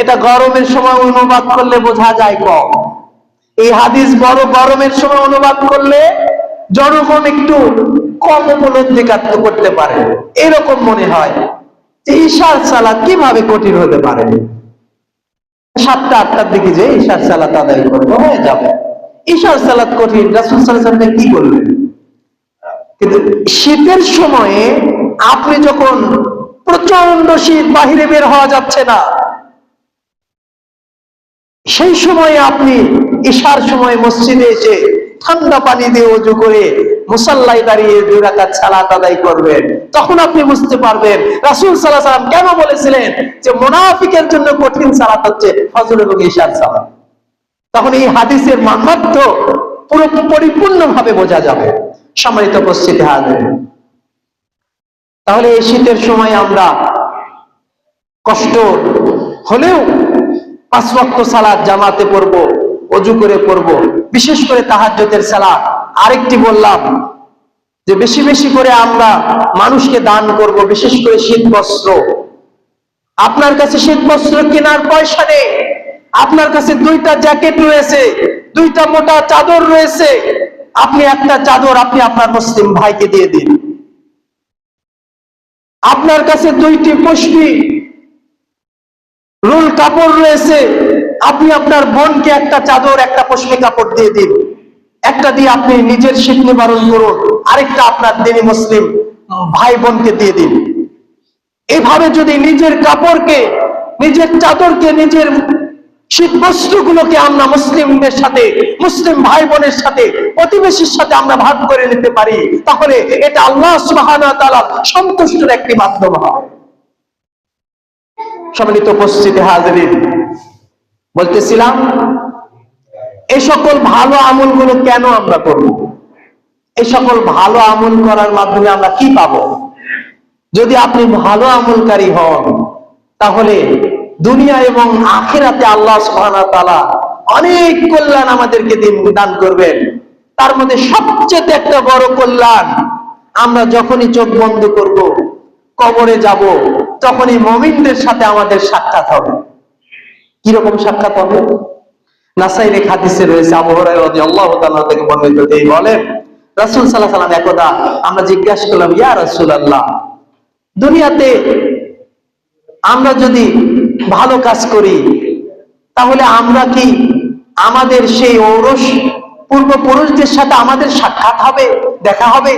এটা গরমের সময় অনুবাদ করলে বোঝা যায় কম। এই হাদিস বড় গরমের সময় অনুবাদ করলে জনগণ একটু কম উপলব্ধি করতে পারে, এরকম মনে হয় যে ইশার সালাত কিভাবে কঠিন হতে পারে। 7টা-8টার দিকে যে ইশার সালাত আদায় করবো, হয়ে যাবে। ইশার সালাত কঠিন, রাসূল সাল্লাল্লাহু আলাইহি ওয়াসাল্লাম কি করলেন? কিন্তু শীতের সময়ে আপনি যখন প্রচন্ড শীত, বাহিরে বের হওয়া যাচ্ছে না, সেই সময়ে আপনি ইশার সময় মসজিদে এসে ঠান্ডা পানি দিয়ে ওযু করে মুসাল্লায় দাঁড়িয়ে 2 রাকাত সালাত আদায় করবেন। তখন আপনি বুঝতে পারবেন রাসূল সাল্লাল্লাহু আলাইহি ওয়াসাল্লাম কেন বলেছিলেন যে মুনাফিকের জন্য কঠিন সালাত হচ্ছে ফজর এবং ইশার সালাত। তখন এই হাদিসের মাহাত্ম্য পুরো পরিপূর্ণভাবে বোঝা যাবে। সম্মানিত উপস্থিতি হাজির, তাহলে এই শীতের সময় আমরা কষ্ট হলেও 5 ওয়াক্ত সালাত জামাতে পড়ব, ওযু করে পড়ব, বিশেষ করে তাহাজ্জুদের সালাত। আরেকটি বললাম যে বেশি বেশি করে আমরা মানুষকে দান করব, বিশেষ করে শীত বস্ত্র। আপনার কাছে শীত বস্ত্র কেনার পয়সা নেই, আপনার কাছে 2টা জ্যাকেট রয়েছে, 2টা মোটা চাদর রয়েছে, আপনি একটা চাদর আপনি আপনার মুসলিম ভাইকে দিয়ে দিন। আপনার কাছে 2টি পশমি রুল কাপড় রয়েছে, আপনি আপনার বোনকে একটা চাদর, একটা পশমি কাপড় দিয়ে দিন। একটা দিয়ে আপনি নিজের শীত নিবারণ করুন, আরেকটা আপনার দিনী মুসলিম ভাই বোনকে দিয়ে দিন। এভাবে যদি নিজের কাপড়কে, নিজের চাদরকে, নিজের শীত বস্ত্রগুলোকে আমরা মুসলিমদের সাথে, মুসলিম ভাই বোনের সাথে, প্রতিবেশীর সাথে আমরা ভাগ করে নিতে পারি, তাহলে এটা আল্লাহ সুবহানাহু ওয়া তাআলা সন্তুষ্টির একটি মাধ্যম হবে। সম্মানিত উপস্থিতি হাজিরিন, বলতেছিলাম এই সকল ভালো আমলগুলো কেন আমরা করব? এই সকল ভালো আমল করার মাধ্যমে আমরা কি পাবো? যদি আপনি ভালো আমলকারী হন, তাহলে দুনিয়া এবং আখিরাতে আল্লাহ সুবহানাহু ওয়া তাআলা অনেক কল্যাণ আমাদেরকে দান করবেন। তার মধ্যে সবচেয়ে একটা বড় কল্যাণ, আমরা যখনই চোখ বন্ধ করব, কবরে যাব, তখন এই মুমিনদের সাথে আমাদের সাক্ষাৎ হবে। কিরকম সাক্ষাৎ হবে? নাসাইর এক হাদিসে রয়েছে, আবু হুরায়রা রাদিয়াল্লাহু তাআলা থেকে বর্ণিত, তিনি বলেন রাসূল সাল্লাল্লাহু আলাইহি ওয়াসাল্লাম একদা আমরা জিজ্ঞাসা করলাম, ইয়া রাসূলুল্লাহ, দুনিয়াতে আমরা যদি ভালো কাজ করি তাহলে আমরা কি আমাদের সেই ঔরস পূর্বপুরুষদের সাথে আমাদের সাক্ষাৎ হবে, দেখা হবে?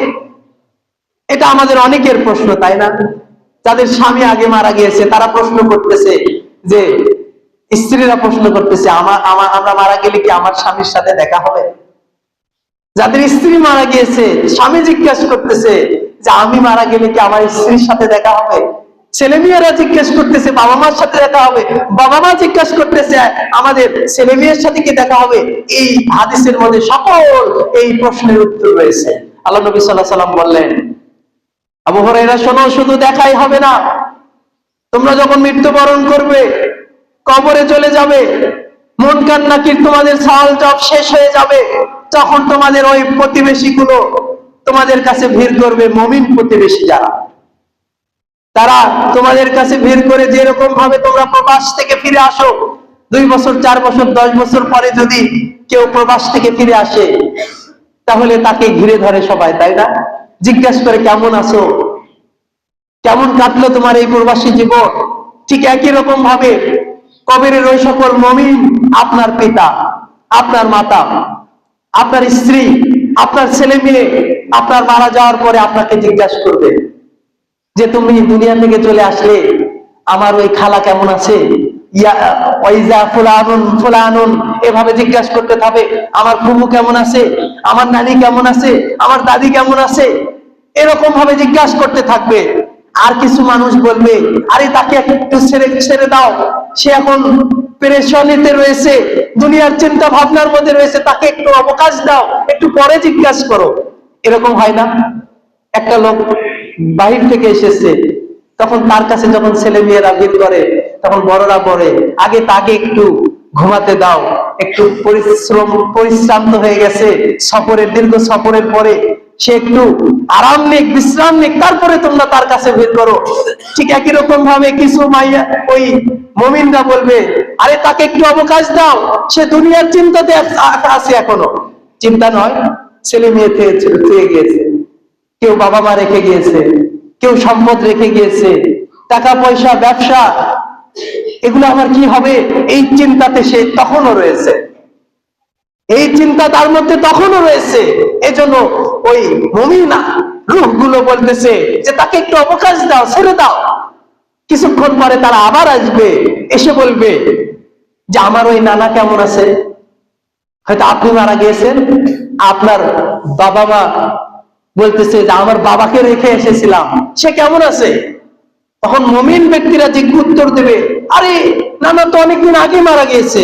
এটা আমাদের অনেকের প্রশ্ন, তাই না? যাদের স্বামী আগে মারা গিয়েছে তারা প্রশ্ন করতেছে, যে স্ত্রীরা প্রশ্ন করতেছে আমরা মারা গেলে কি আমার স্বামীর সাথে দেখা হবে? যাদের স্ত্রী মারা গিয়েছে স্বামী জিজ্ঞাসা করতেছে যে আমি মারা গেলে কি আমার স্ত্রীর সাথে দেখা হবে? ছেলে মেয়েরা জিজ্ঞাসা করতেছে বাবা মার সাথে দেখা হবে, বাবা মা জিজ্ঞাসা করতেছে আমাদের ছেলে মেয়ের সাথে কি দেখা হবে? এই হাদিসের মধ্যে সকল এই প্রশ্নের উত্তর রয়েছে। আল্লাহ নবী সাল্লাল্লাহু আলাইহি ওয়াসাল্লাম বললেন, আবু হুরায়রা শোনো, শুধু দেখাই হবে না, তোমরা যখন মৃত্যুবরণ করবে, কবরে চলে যাবে, মুনকার নাকির তোমাদের সাল জব শেষ হয়ে যাবে, তখন তোমাদের ওই প্রতিবেশীগুলো তোমাদের কাছে ভিড় করবে। মুমিন প্রতিবেশী যারা, তারা তোমাদের কাছে ভিড় করে, যেরকম ভাবে তোমরা প্রবাস থেকে ফিরে আসো, 2 বছর 4 বছর 10 বছর পরে যদি কেউ প্রবাস থেকে ফিরে আসে তাহলে তাকে ঘিরে ধরে সবাই, তাই না? জিজ্ঞাসা করে কেমন আছো, কেমন কাটলো তোমার এই প্রবাসী জীবন? ঠিক একই রকম ভাবে কবরের ওই সকল মুমিন, আপনার পিতা, আপনার মাতা, আপনার স্ত্রী, আপনার ছেলে মেয়ে আপনার মারা যাওয়ার পরে আপনাকে জিজ্ঞাসা করবে যে তুমি দুনিয়া থেকে চলে আসলে আমার ওই খালা কেমন আছে, ফুলানুন, এভাবে জিজ্ঞাসা করতে থাকবে। আমার ফুফু কেমন আছে, আমার নানি কেমন আছে, আমার দাদি কেমন আছে, এরকম ভাবে জিজ্ঞাসা করতে থাকবে। আর কিছু মানুষ বলবে, আরে তাকে একটু ছেড়ে দাও, সে এখন পেরেশানিতে রয়েছে, দুনিয়ার চিন্তা ভাবনার মধ্যে রয়েছে, তাকে একটু অবকাশ দাও, একটু পরে জিজ্ঞাসা করো। এরকম হয় না? একটা লোক বাহির থেকে এসেছে, তখন তার কাছে যখন ছেলে মেয়েরা ভিড় করে তখন বড়রা বলে, আগে তাকে একটু ঘুমাতে দাও, একটু পরিশ্রান্ত হয়ে গেছে দীর্ঘ সফরের পরে, সে একটু আরাম নিক, বিশ্রাম নিক, তারপরে তোমরা তার কাছে ভিড় করো। ঠিক একই রকম ভাবে কিছু মাইয়া ওই মুমিনরা বলবে, আরে তাকে একটু অবকাশ দাও, সে দুনিয়ার চিন্তাতে আছে, এখনো চিন্তা নয়, ছেলে মেয়ে থেকে গিয়েছে, কেউ বাবা মা রেখে গিয়েছে, কেউ সম্পদ রেখে গিয়েছে, টাকা পয়সা, ব্যবসা, এগুলো আমার কি হবে, এই চিন্তাতে সে তখনও রয়েছে, এই চিন্তা তার মধ্যে তখনও রয়েছে। এজন্য ওই মুমিনা রূহগুলো বলতেছে যে তাকে একটু অবকাশ দাও, ছেড়ে দাও। কিছুক্ষণ পরে তারা আবার আসবে, এসে বলবে যে আমার ওই নানা কেমন আছে, হয়তো আপনি মারা গিয়েছেন, আপনার বাবা মা বলতেছে যে আমার বাবাকে রেখে এসেছিলাম, সে কেমন আছে? তখন মুমিন ব্যক্তিরা যে উত্তর দেবে, আরে নানা তো অনেকদিন আগে মারা গিয়েছে,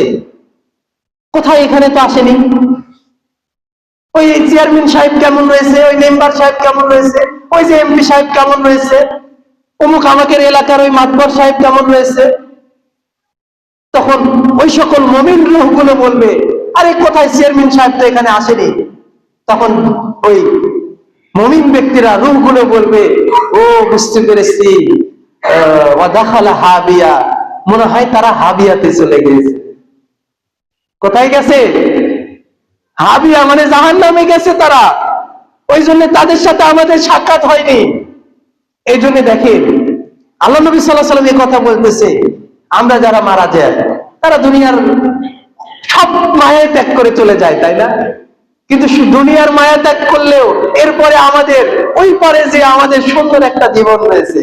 কোথায়, এখানে তো আসেনি। ওই চেয়ারম্যান সাহেব কেমন রয়েছে, ওই মেম্বার সাহেব কেমন রয়েছে, ওই যে এমপি সাহেব কেমন রয়েছে, অমুক আমাদের এলাকার ওই মাতবর সাহেব কেমন রয়েছে। তখন ওই সকল মুমিন রূহগুলো বলবে, আরে কোথায়, চেয়ারম্যান সাহেব তো এখানে আসেনি। তখন ওই মুমিন ব্যক্তিরা রূহগুলো বলবে, ও বুঝতে পেরেছি, ওয়াদাখালা হাবিয়া, মনে হয় তারা হাবিয়াতে চলে গেছে। কোথায় গেছে? হাবিয়া মানে জাহান্নামে গেছে তারা, ওই জন্য তাদের সাথে আমাদের সাক্ষাৎ হয়নি। এই জন্য দেখেন আল্লাহ নবী সাল্লাল্লাহু আলাইহি ওয়াসাল্লাম এই কথা বলতেছে, আমরা যারা মারা যায় তারা দুনিয়ার সব মায়া ত্যাগ করে চলে যায়, তাই না? কিন্তু দুনিয়ার মায়া ত্যাগ করলেও এরপরে আমাদের ওই পরে যে আমাদের সুন্দর একটা জীবন রয়েছে।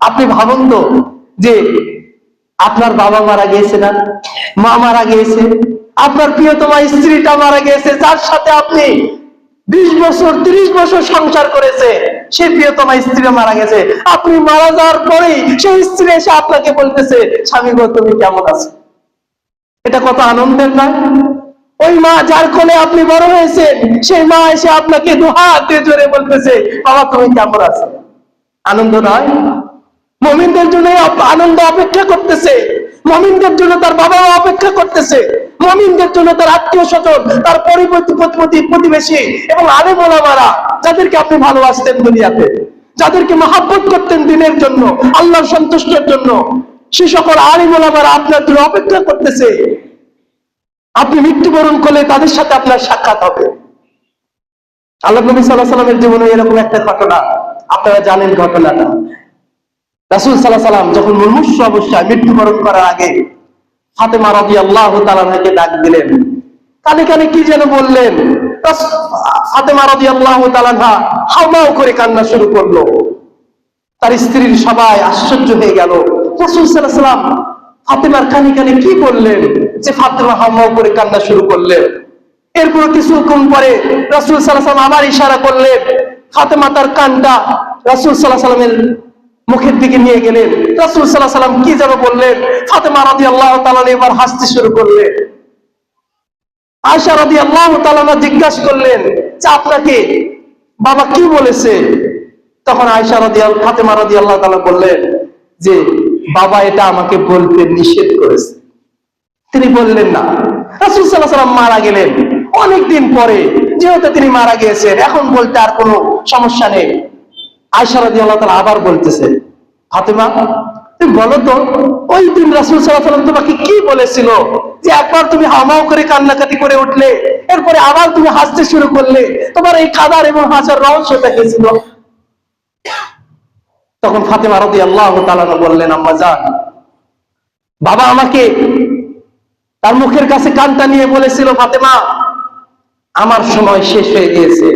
আপনি ভাবুন তো, যে আপনার বাবা মারা গিয়েছে না, মা মারা গিয়েছে, আপনার প্রিয়তমা স্ত্রীটা মারা গিয়েছে, যার সাথে আপনি 20 বছর 30 বছর সংসার করেছে, সেই প্রিয়তমা স্ত্রী মারা গেছে। আপনি মারা যাওয়ার পরেই সেই স্ত্রী এসে আপনাকে বলতেছে, স্বামী গো তুমি কেমন আছো? এটা কত আনন্দের নয়? ওই মা যার কোলে আপনি বড় হয়েছেন, সেই মা এসে আপনাকে দুহাত দিয়ে জোরে বলতেছে, বাবা তুমি কেমন আছো? আনন্দ নয়? মুমিনদের জন্য আনন্দ অপেক্ষা করতেছে, মুমিনদের জন্য তার বাবা মা অপেক্ষা করতেছে, মুমিনদের জন্য তার আত্মীয় স্বজন, তার প্রতিবেশী এবং আলেম ওলামারা, যাদেরকে আপনি ভালোবাসতেন দুনিয়াতে, যাদেরকে মহব্বত করতেন দিনের জন্য, আল্লাহর সন্তুষ্টের জন্য, সে সকল আলিম ওলামারা আপনার জন্য অপেক্ষা করতেছে। আপনি মৃত্যুবরণ করলে তাদের সাথে আপনার সাক্ষাৎ হবে। আল্লাহ নবী সাল্লাল্লাহু আলাইহি ওয়াসাল্লামের জীবনে এরকম একটা ঘটনা, আপনারা জানেন ঘটনাটা। রাসূল সাল্লাল্লাহু আলাইহি ওয়াসাল্লাম যখন মুমূর্ষু অবস্থায় মৃত্যুবরণ করার আগে ফাতেমা রাদিয়াল্লাহু তাআলা আনহাকে ডাক দিলেন, কানে কানে কি যেন বললেন। ফাতেমা রাদিয়াল্লাহু তাআলা আনহা হাওমাও করে কান্না শুরু করলো। তার স্ত্রীর সবাই আশ্চর্য হয়ে গেল, রাসূল সাল্লাল্লাহু আলাইহি ওয়াসাল্লাম ফাতেমার কানে কানে কি বললেন যে ফাতেমা হাওমাও করে কান্না শুরু করলেন। এরপর কিছুক্ষণ পরে রাসূল সাল্লাল্লাহু আলাইহি ওয়াসাল্লাম আবার ইশারা করলেন, ফাতেমা তার কানটা রাসূল সাল্লাল্লাহু আলাইহি ওয়াসাল্লামের মুখের দিকে নিয়ে গেলেন। রাসূল সাল্লাল্লাহু আলাইহি ওয়াসাল্লাম কি যেন বললেন, ফাতেমা রাদিয়াল্লাহু তাআলা এবার হাসতে শুরু করলেন। আয়েশা রাদিয়াল্লাহু তাআলা জিজ্ঞাসা করলেন যে আপনাকে বাবা কি বলেছে? তখন আয়েশা ফাতেমা রাদিয়াল্লাহু তাআলা বললেন যে বাবা এটা আমাকে বলতে নিষেধ করেছে। তিনি বললেন না। রাসূল সাল্লাল্লাহু আলাইহি ওয়াসাল্লাম মারা গেলেন অনেকদিন পরে, যেহেতু তিনি মারা গিয়েছেন এখন বলতে আর কোনো সমস্যা নেই। আয়েশা রাদিয়াল্লাহু তাআলা আবার বলতেছে, ফাতেমা তুমি বলো তো ওই দিন রাসূল সাল্লাল্লাহু আলাইহি ওয়াসাল্লাম তোমাকে কি বলেছিল যে একবার তুমি হাওমাও করে কান্নাকাটি করে উঠলে, এরপরে আবার তুমি হাসতে শুরু করলে, তোমার এই কাদার এবং হাসার রহস্যটা কি ছিল? তখন ফাতেমা রাদিয়াল্লাহু তাআলা বললেন, আম্মা জান, বাবা আমাকে তার মুখের কাছে কানটা নিয়ে বলেছিল, ফাতেমা আমার সময় শেষ হয়ে গিয়েছে,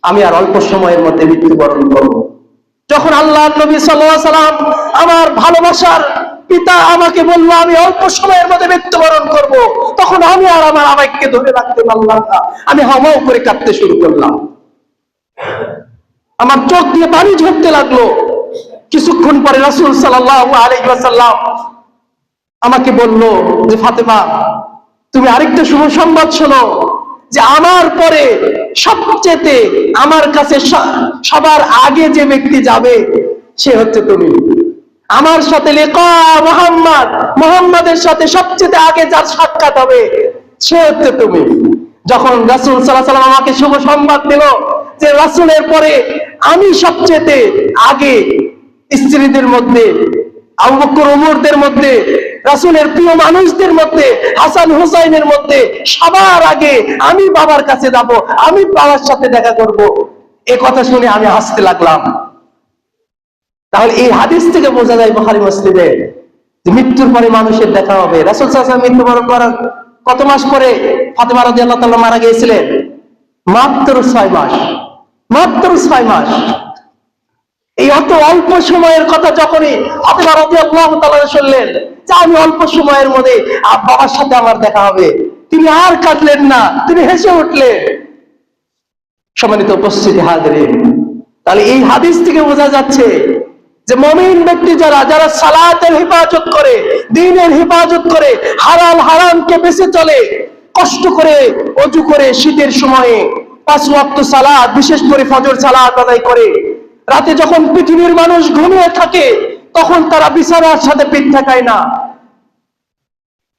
আমি আর অল্প সময়ের মধ্যে মৃত্যুবরণ করব। যখন আল্লাহর নবী সাল্লাল্লাহু আলাইহি ওয়াসাল্লাম আমার ভালোবাসার পিতা আমাকে বলল আমি অল্প সময়ের মধ্যে মৃত্যুবরণ করব, তখন আমি আর আমার আবেগকে ধরে রাখতে পারলাম না, আমি হাওমাও করে কাঁদতে শুরু করলাম। আমার চোখ দিয়ে পানি ঝরতে লাগলো। কিছুক্ষণ পরে রাসূল সাল্লাল্লাহু আলাইহি ওয়াসাল্লাম আমাকে বলল যে ফাতেমা তুমি আরেকটা শুভ সংবাদ শোনো, যে আমার পরে সবচেয়ে আমার কাছে সবার আগে যে ব্যক্তি যাবে সে হচ্ছে তুমি। আমার সাথে লিকা মুহাম্মাদের সাথে সবচেয়ে আগে যার সাক্ষাৎ হবে সে হচ্ছে তুমি। যখন রাসূল সাল্লাল্লাহু আলাইহি ওয়াসাল্লাম আমাকে শুভ সংবাদ দিল যে রাসূলের পরে আমি সবচেয়ে আগে স্ত্রীদের মধ্যে, আবু বকর ওমরদের মধ্যে, রাসূলের প্রিয় মানুষদের মধ্যে, হাসান হুসাইনের মধ্যে সবার আগে আমি বাবার কাছে যাব, আমি বাবার সাথে দেখা করব, এই কথা শুনে আমি হাসতে লাগলাম। তাহলে এই হাদিস থেকে বোঝা যায় বুখারী মুসলিমে যে মৃত্যুর পরে মানুষের দেখা হবে। রাসূল সাল্লাল্লাহু আলাইহি ওয়াসাল্লাম মৃত্যুবরণ করার কত মাস পরে ফাতেমা রাদিয়াল্লাহু তাআলা মারা গিয়েছিলেন? মাত্র 6 মাস, মাত্র 6 মাস। এই অত অল্প সময়ের কথা যখনই ফাতেমা রাদিয়াল্লাহু তাআলা শুনলেন যে আমি অল্প সময়ের মধ্যে বাবার সাথে আমার দেখা হবে, তিনি আর কাঁদলেন না, তিনি হেসে উঠলেন। সম্মানিত উপস্থিতি হাজিরিন, তাহলে এই হাদিস থেকে বোঝা যাচ্ছে যে মুমিন ব্যক্তি যারা সালাতের হেফাজত করে, দ্বীনের হেফাজত করে, হালাল হারামকে বেঁচে চলে, কষ্ট করে ওযু করে শীতের সময়ে 5 ওয়াক্ত সালাত, বিশেষ করে ফজর সালাত আদায় করে, রাতে যখন পৃথিবীর মানুষ ঘুমিয়ে থাকে তখন তারা বিছানার সাথে পিঠ ঠেকায় না,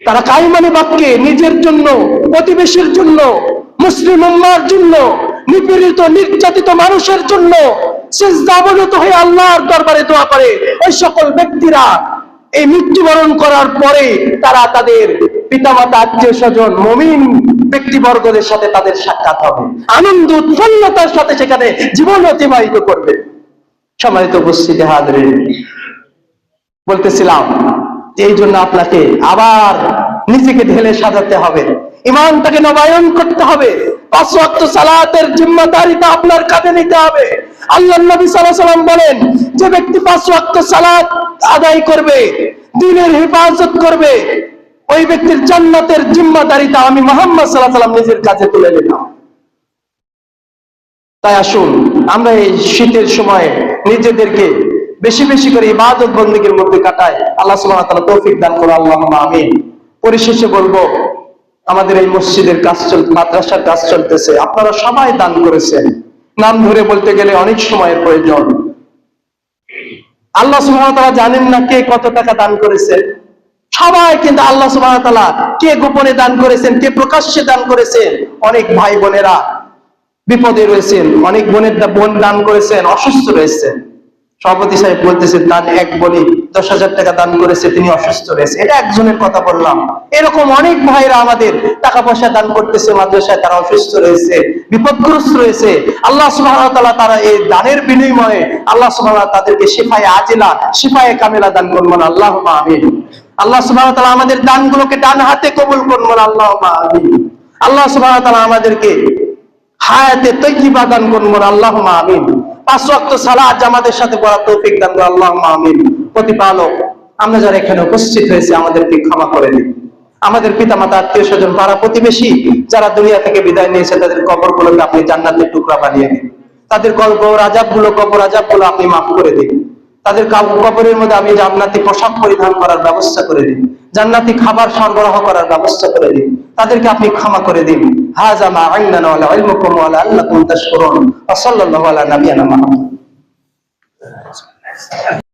তারা কাইমানি বাক্যে নিজের জন্য, প্রতিবেশীর জন্য, মুসলিম উম্মাহর জন্য, নিপীড়িত নির্যাতিত মানুষের জন্য সিজদা অবনত হয়ে আল্লাহর দরবারে দোয়া করে। ওই সকল ব্যক্তিরা এই মৃত্যুবরণ করার পরে তারা তাদের পিতামাতা, আত্মীয় স্বজন, মুমিন ব্যক্তিবর্গদের সাথে তাদের সাক্ষাৎ হবে, আনন্দ উৎফুল্লতার সাথে সেখানে জীবন অতিবাহিত করবে। সম্মানিত উপস্থিতি হাজিরিন, বলতেছিলাম যে এই জন্য আপনাকে আবার নিজেকে ঢেলে সাজাতে হবে, ঈমানটাকে নবায়ন করতে হবে, 5 ওয়াক্ত সালাতের জিম্মাদারিটা আপনার কাঁধে নিতে হবে। আল্লাহর নবী সাল্লাল্লাহু আলাইহি ওয়াসাল্লাম বলেন যে ব্যক্তি 5 ওয়াক্ত সালাত আদায় করবে, দ্বীনের হেফাজত করবে, ওই ব্যক্তির জান্নাতের জিম্মাদারিটা আমি মুহাম্মদ সাল্লাল্লাহু আলাইহি ওয়াসাল্লাম নিজের কাছে তুলে নিলাম। তাই আসুন আমরা এই শীতের সময়ে নিজেদেরকে বেশি বেশি করে ইবাদত বন্দেগীর মধ্যে কাটাই। আল্লাহ সুবহানাহু ওয়া তাআলা তৌফিক দান করুন, আল্লাহুম্মা আমিন। পরিশেষে বলবো, আমাদের এই মসজিদের কাজ মাদ্রাসার কাজ চলতেছে, আপনারা সবাই দান করেছেন, নাম ধরে বলতে গেলে অনেক সময়ের প্রয়োজন। আল্লাহ সুবহানাহু ওয়া তাআলা জানেন না কে কত টাকা দান করেছে, সবাই কিন্তু আল্লাহ সুবহানাহু ওয়া তাআলা কে গোপনে দান করেছেন, কে প্রকাশ্যে দান করেছেন। অনেক ভাই বোনেরা বিপদে রয়েছেন, অনেক বোন দান করেছেন, অসুস্থ রয়েছেন। সভাপতি সাহেব বলতেছেন দান এক বলি 10,000 টাকা দান করেছে, তিনি অসুস্থ রয়েছে। এটা একজনের কথা বললাম। এরকম অনেক ভাইরা আমাদের টাকা পয়সা দান করতেছে মাদ্রাসায়, তারা অসুস্থ রয়েছে, বিপদগ্রস্ত রয়েছে। আল্লাহ সুবহানাহু ওয়া তাআলা তারা এই দানের বিনিময়ে আল্লাহ সুবহানাহু ওয়া তাআলা তাদেরকে শিফায়ে আজিলা, শিফায়ে কামিলা দান করুন, আল্লাহুম্মা আমিন। আল্লাহ সুবহানাহু ওয়া তাআলা আমাদের দানগুলোকে ডান হাতে কবুল করুন, আল্লাহুম্মা আমিন। আল্লাহ সুবহানাহু ওয়া তাআলা আমাদেরকে হায়াতে তাইয়্যিবা দান করুন, আল্লাহুম্মা আমিন। 5 ওয়াক্ত সালাত জামাতের সাথে পড়ার তৌফিক দান করুন, আল্লাহুম্মা আমিন। প্রতিপালক, আমরা যারা এখানে উপস্থিত হয়েছে আমাদেরকে ক্ষমা করে দিন। আমাদের পিতামাতা, আত্মীয় স্বজন, পাড়া প্রতিবেশী যারা দুনিয়া থেকে বিদায় নিয়েছে তাদের কবরগুলোকে আপনি জান্নাতের টুকরা বানিয়ে দিন। তাদের কবর আযাবগুলো আপনি মাফ করে দিন। তাদের কবরের মধ্যে আমি জান্নাতি পোশাক পরিধান করার ব্যবস্থা করে দিন, জান্নাতি খাবার সরবরাহ করার ব্যবস্থা করে দিন। তাদেরকে আপনি ক্ষমা করে দিন। হাযা মা ইনদানা ওয়া ইলমুকুম ওয়া লাআল্লাকুম তাশকুরুন। ওয়া সাল্লাল্লাহু আলা নাবিয়িনা মুহাম্মদ।